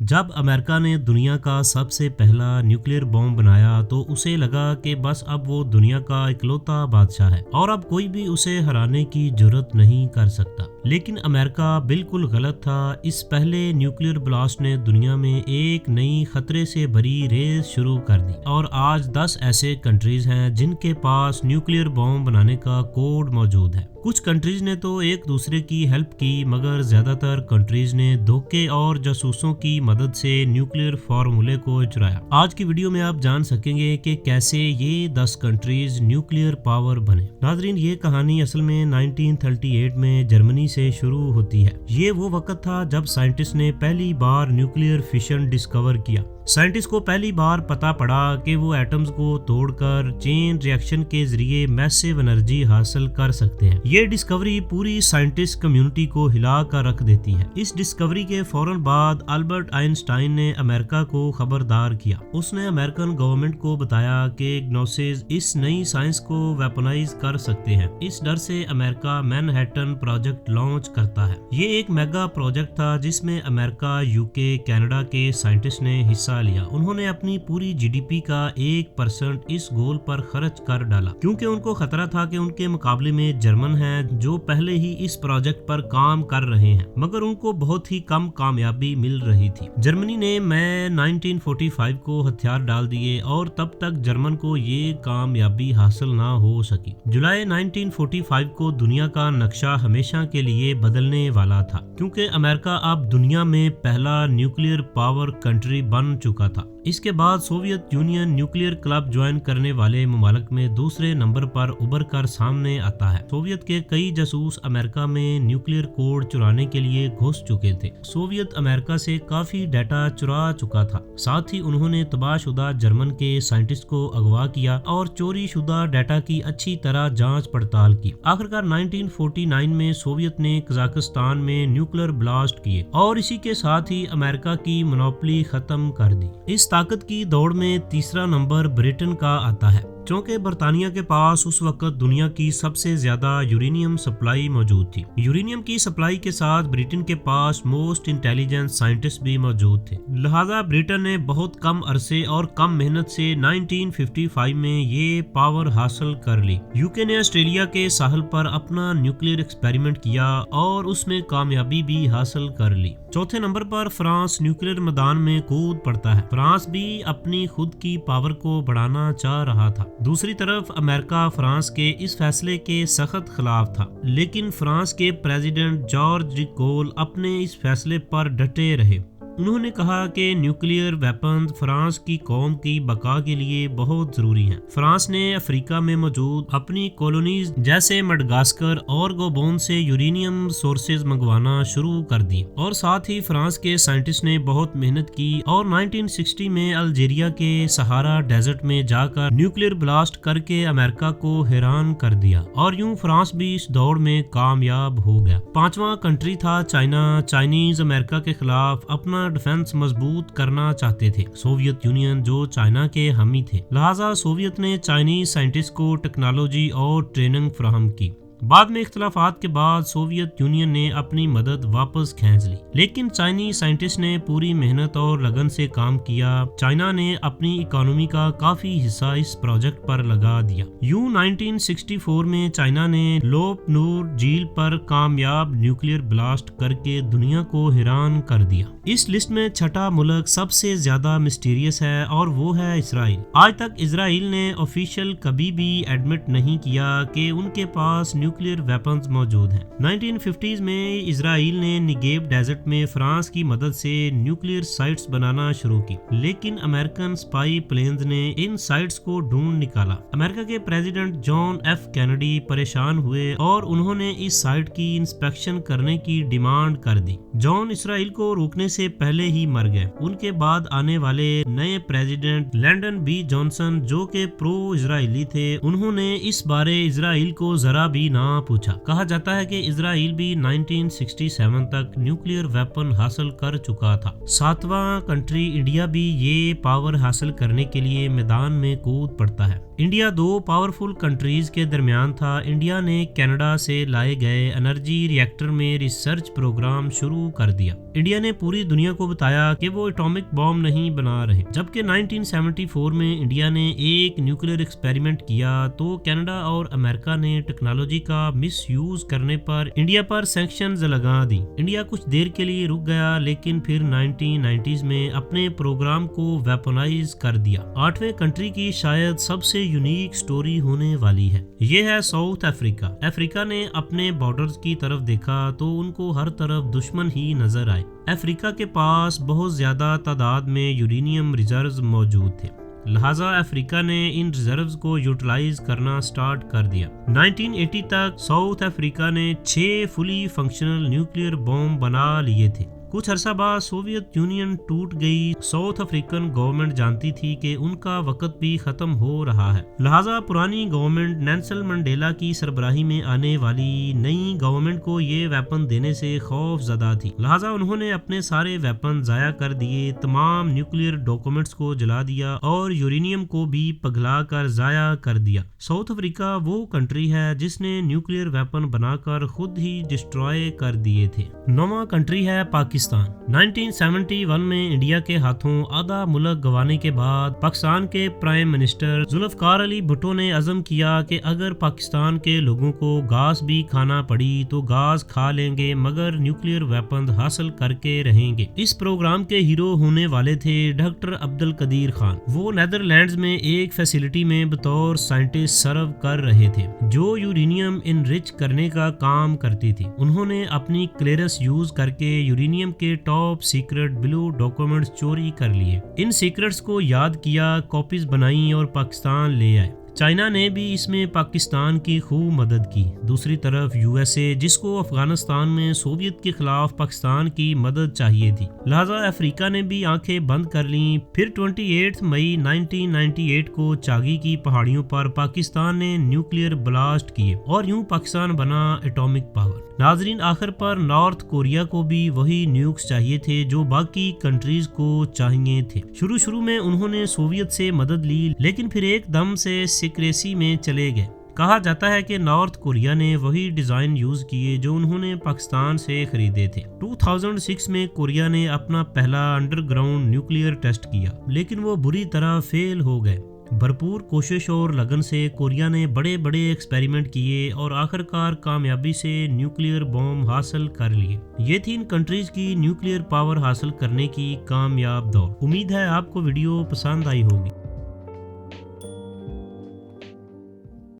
जब अमेरिका ने दुनिया का सबसे पहला न्यूक्लियर बॉम्ब बनाया तो उसे लगा कि बस अब वो दुनिया का इकलौता बादशाह है और अब कोई भी उसे हराने की जुर्रत नहीं कर सकता। लेकिन अमेरिका बिल्कुल गलत था। इस पहले न्यूक्लियर ब्लास्ट ने दुनिया में एक नई खतरे से भरी रेस शुरू कर दी और आज 10 ऐसे कंट्रीज हैं जिनके पास न्यूक्लियर बॉम्ब बनाने का कोड मौजूद है। कुछ कंट्रीज ने तो एक दूसरे की हेल्प की, मगर ज्यादातर कंट्रीज ने धोखे और जासूसों की मदद से न्यूक्लियर फार्मूले को चुराया। आज की वीडियो में आप जान सकेंगे कि कैसे ये 10 कंट्रीज न्यूक्लियर पावर बने। नाजरीन, ये कहानी असल में 1938 में जर्मनी से शुरू होती है। ये वो वक्त था जब साइंटिस्ट ने पहली बार न्यूक्लियर फिशन डिस्कवर किया। साइंटिस्ट को पहली बार पता पड़ा कि वो एटम्स को तोड़कर चेन रिएक्शन के जरिए मैसिव एनर्जी हासिल कर सकते हैं। ये डिस्कवरी पूरी साइंटिस्ट कम्युनिटी को हिला कर रख देती है। इस डिस्कवरी के फौरन बाद अल्बर्ट आइंस्टाइन ने अमेरिका को खबरदार किया। उसने अमेरिकन गवर्नमेंट को बताया कि ग्नोसिस इस नई साइंस को वेपनाइज कर सकते हैं। इस डर से अमेरिका मैनहट्टन प्रोजेक्ट लॉन्च करता है। ये एक मेगा प्रोजेक्ट था जिसमें अमेरिका, यूके, कनाडा के साइंटिस्ट ने हिस्सा लिया। उन्होंने अपनी पूरी जीडीपी का 1% इस गोल पर खर्च कर डाला, क्योंकि उनको खतरा था कि उनके मुकाबले में जर्मन हैं जो पहले ही इस प्रोजेक्ट पर काम कर रहे हैं, मगर उनको बहुत ही कम कामयाबी मिल रही थी। जर्मनी ने मई 1945 को हथियार डाल दिए और तब तक जर्मन को ये कामयाबी हासिल ना हो सकी। जुलाई 1945 को दुनिया का नक्शा हमेशा के लिए बदलने वाला था, क्योंकि अमेरिका अब दुनिया में पहला न्यूक्लियर पावर कंट्री बन चुका था। इसके बाद Soviet union nuclear club join करने वाले ममालिक में दूसरे नंबर पर उभर कर सामने आता है। सोवियत के कई जासूस अमेरिका में न्यूक्लियर कोड चुराने के लिए घुस चुके थे। सोवियत अमेरिका से काफी डाटा चुरा चुका था। साथ ही उन्होंने तबाहशुदा जर्मन के साइंटिस्ट को अगवा किया और चोरी शुदा डाटा की अच्छी तरह जांच पड़ताल की। आखिरकार 1949 में सोवियत ने कजाकिस्तान में न्यूक्लियर ब्लास्ट किए और इसी के साथ ही अमेरिका की मोनोपोली खत्म कर दी। इस ताकत की दौड़ में तीसरा नंबर ब्रिटेन का आता है, क्योंकि बरतानिया के पास उस वक्त दुनिया की सबसे ज्यादा यूरेनियम सप्लाई मौजूद थी। यूरेनियम की सप्लाई के साथ ब्रिटेन के पास मोस्ट इंटेलिजेंट साइंटिस्ट भी मौजूद थे। लिहाजा ब्रिटेन ने बहुत कम अरसे और कम मेहनत से 1955 में ये पावर हासिल कर ली। यूके ने ऑस्ट्रेलिया के साहल पर अपना न्यूक्लियर एक्सपेरिमेंट किया और उसमें कामयाबी भी हासिल कर ली। चौथे नंबर पर फ्रांस न्यूक्लियर मैदान में कूद पड़ता है। फ्रांस भी अपनी खुद की पावर को बढ़ाना चाह रहा था। दूसरी तरफ अमेरिका फ्रांस के इस फैसले के सख्त खिलाफ था, लेकिन फ्रांस के प्रेसिडेंट जॉर्ज डी गोल अपने इस फैसले पर डटे रहे। उन्होंने कहा कि न्यूक्लियर वेपन्स फ्रांस की कौम की बका के लिए बहुत जरूरी हैं। फ्रांस ने अफ्रीका में मौजूद अपनी कॉलोनीज जैसे मडगास्कर और गबोन से यूरेनियम सोर्सेज मंगवाना शुरू कर दिए और साथ ही फ्रांस के साइंटिस्ट ने बहुत मेहनत की और 1960 में अल्जीरिया के सहारा डेजर्ट में जाकर न्यूक्लियर ब्लास्ट करके अमेरिका को हैरान कर दिया और यूं फ्रांस भी इस दौड़ में कामयाब हो गया। पांचवा कंट्री था चाइना। चाइनीज अमेरिका के खिलाफ अपना डिफेंस मजबूत करना चाहते थे। सोवियत यूनियन जो चाइना के हामी थे, लिहाजा सोवियत ने चाइनीज साइंटिस्ट को टेक्नोलॉजी और ट्रेनिंग फराहम की। बाद में इख्तलाफात के बाद सोवियत यूनियन ने अपनी मदद वापस खींच ली, लेकिन चाइनीज साइंटिस्ट ने पूरी मेहनत और लगन से काम किया। चाइना ने अपनी इकोनॉमी का काफी हिस्सा इस प्रोजेक्ट पर लगा दिया। यूं 1964 में चाइना ने लोप नूर झील पर कामयाब न्यूक्लियर ब्लास्ट करके दुनिया को हैरान कर दिया। इस लिस्ट में छठा मुल्क सबसे ज्यादा मिस्टीरियस है और वो है इसराइल। आज तक इसराइल ने ऑफिशियल कभी भी एडमिट नहीं किया कि उनके पास न्यूक्लियर वेपन्स मौजूद हैं। 1950s में इसराइल ने निगेव डेजर्ट में फ्रांस की मदद से न्यूक्लियर साइट्स बनाना शुरू की, लेकिन अमेरिकन स्पाई प्लेन्स ने इन साइट्स को ढूंढ निकाला। अमेरिका के प्रेसिडेंट जॉन एफ कैनेडी परेशान हुए और उन्होंने इस साइट की इंस्पेक्शन करने की डिमांड कर दी। जॉन इसराइल को रोकने से पहले ही मर गए। उनके बाद आने वाले नए प्रेसिडेंट लैंडन बी जॉनसन, जो के प्रो इजरायली थे, उन्होंने इस बारे इसराइल को जरा भी ना ना पूछा। कहा जाता है कि इजराइल भी 1967 तक न्यूक्लियर वेपन हासिल कर चुका था। सातवां कंट्री इंडिया भी ये पावर हासिल करने के लिए मैदान में कूद पड़ता है। इंडिया दो पावरफुल कंट्रीज के दरमियान था। इंडिया ने कनाडा से लाए गए एनर्जी रिएक्टर में रिसर्च प्रोग्राम शुरू कर दिया। इंडिया ने पूरी दुनिया को बताया कि वो एटॉमिक बॉम्ब नहीं बना रहे। जबकि 1974 में इंडिया ने एक न्यूक्लियर एक्सपेरिमेंट किया तो कनाडा और अमेरिका ने टेक्नोलॉजी का मिसयूज करने पर इंडिया पर सैंक्शंस लगा दी। इंडिया कुछ देर के लिए रुक गया, लेकिन फिर 1990s में अपने प्रोग्राम को वेपनाइज कर दिया। आठवें कंट्री की शायद सबसे यूनिक स्टोरी होने वाली है। ये है साउथ अफ्रीका। अफ्रीका ने अपने बॉर्डर्स की तरफ देखा तो उनको हर तरफ दुश्मन ही नजर आए। अफ्रीका के पास बहुत ज्यादा तादाद में यूरेनियम रिजर्व्स मौजूद थे, लिहाजा अफ्रीका ने इन रिजर्व्स को यूटिलाइज करना स्टार्ट कर दिया। 1980 तक साउथ अफ्रीका ने 6 फुली फंक्शनल न्यूक्लियर बॉम्ब बना लिए थे। कुछ अरसा बाद सोवियत यूनियन टूट गई। साउथ अफ्रीकन गवर्नमेंट जानती थी कि उनका वक्त भी खत्म हो रहा है, लिहाजा पुरानी गवर्नमेंट नेल्सन मंडेला की सरबराही में आने वाली नई गवर्नमेंट को ये वेपन देने से खौफ ज़दा थी। लिहाजा उन्होंने अपने सारे वेपन जाया कर दिए, तमाम न्यूक्लियर डॉक्यूमेंट्स को जला दिया और यूरेनियम को भी पिघला कर जाया कर दिया। साउथ अफ्रीका वो कंट्री है जिसने न्यूक्लियर वेपन बनाकर खुद ही डिस्ट्रॉय कर दिए थे। नौवां कंट्री है पाकिस्तान। 1971 में इंडिया के हाथों आधा मुल्क गंवाने के बाद पाकिस्तान के प्राइम मिनिस्टर जुल्फकार अली भुट्टो ने अज़म किया कि अगर पाकिस्तान के लोगों को घास भी खाना पड़ी तो घास खा लेंगे, मगर न्यूक्लियर वेपन हासिल करके रहेंगे। इस प्रोग्राम के हीरो होने वाले थे डॉक्टर अब्दुल कदीर खान। वो नेदरलैंड्स में एक फैसिलिटी में बतौर साइंटिस्ट सर्व कर रहे थे जो यूरेनियम इनरिच करने का काम करती थी। उन्होंने अपनी क्लियरेंस यूज करके यूरेनियम के टॉप सीक्रेट ब्लू डॉक्यूमेंट्स चोरी कर लिए। इन सीक्रेट्स को याद किया, कॉपीज बनाई और पाकिस्तान ले आए। चाइना ने भी इसमें पाकिस्तान की खूब मदद की। दूसरी तरफ यूएसए, जिसको अफगानिस्तान में सोवियत के खिलाफ पाकिस्तान की मदद चाहिए थी, लिहाजा अफ्रीका ने भी आंखें बंद कर लीं। फिर 28 मई 1998 को चागी की पहाड़ियों पर पाकिस्तान ने न्यूक्लियर ब्लास्ट किए और यूं पाकिस्तान बना एटॉमिक पावर। नाजरीन, आखिर पर नॉर्थ कोरिया को भी वही न्यूक्स चाहिए थे जो बाकी कंट्रीज को चाहिए थे। शुरू में उन्होंने सोवियत से मदद ली, लेकिन फिर एकदम से सीक्रेसी में चले गए। कहा जाता है कि नॉर्थ कोरिया ने वही डिजाइन यूज किए जो उन्होंने पाकिस्तान से खरीदे थे। 2006 में कोरिया ने अपना पहला अंडरग्राउंड न्यूक्लियर टेस्ट किया, लेकिन वो बुरी तरह फेल हो गए। भरपूर कोशिश और लगन से कोरिया ने बड़े बड़े एक्सपेरिमेंट किए और आखिरकार कामयाबी से न्यूक्लियर बॉम्ब हासिल कर लिए। ये थी इन कंट्रीज की न्यूक्लियर पावर हासिल करने की कामयाब दौड़। उम्मीद है आपको वीडियो पसंद आई होगी।